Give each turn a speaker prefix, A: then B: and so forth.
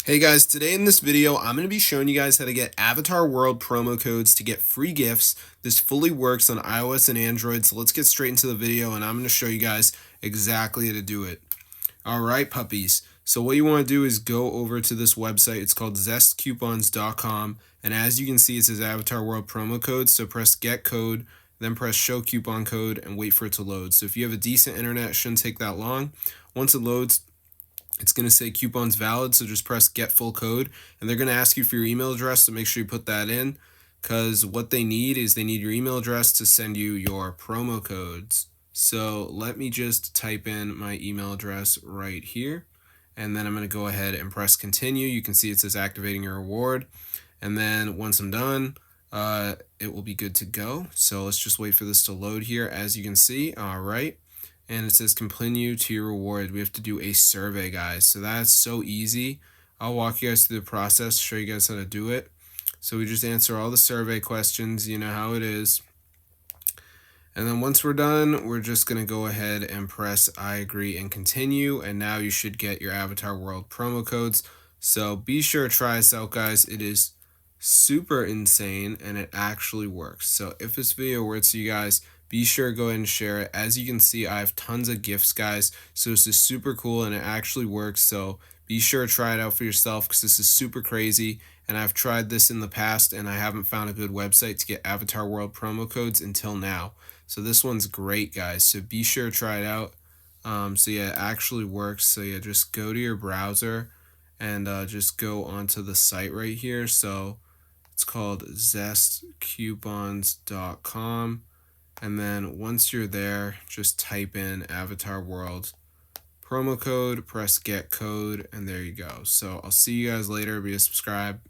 A: Hey guys, today in this video, I'm going to be showing you guys how to get Avatar World promo codes to get free gifts. This fully works on iOS and Android, so let's get straight into the video and I'm going to show you guys exactly how to do it. Alright puppies, so what you want to do is go over to this website. It's called zestcoupons.com, and as you can see it says Avatar World promo code, so press get code, then press show coupon code and wait for it to load. So if you have a decent internet, it shouldn't take that long. Once it loads, it's going to say coupons valid, so just press get full code, and they're going to ask you for your email address, so make sure you put that in, because what they need is they need your email address to send you your promo codes. So let me just type in my email address right here, and then I'm going to go ahead and press continue. You can see it says activating your reward, and then once I'm done, it will be good to go. So let's just wait for this to load here. As you can see, all right, and it says continue to your reward. We have to do a survey, guys, so that's so easy. I'll walk you guys through the process, show you guys how to do it. So we just answer all the survey questions, you know how it is, and then once we're done, we're just going to go ahead and press I agree and continue, and now you should get your Avatar World promo codes. So be sure to try this out, guys. It is super insane and it actually works. So if this video works for you guys, be sure to go ahead and share it. As you can see, I have tons of gifts, guys, so this is super cool and it actually works. So be sure to try it out for yourself, because this is super crazy, and I've tried this in the past and I haven't found a good website to get Avatar World promo codes until now. So this one's great, guys, so be sure to try it out. So yeah, it actually works. So yeah, just go to your browser and just go onto the site right here. So it's called zestcoupons.com, and then once you're there, just type in Avatar World promo code, press get code, and there you go. So I'll see you guys later. Be a subscribe.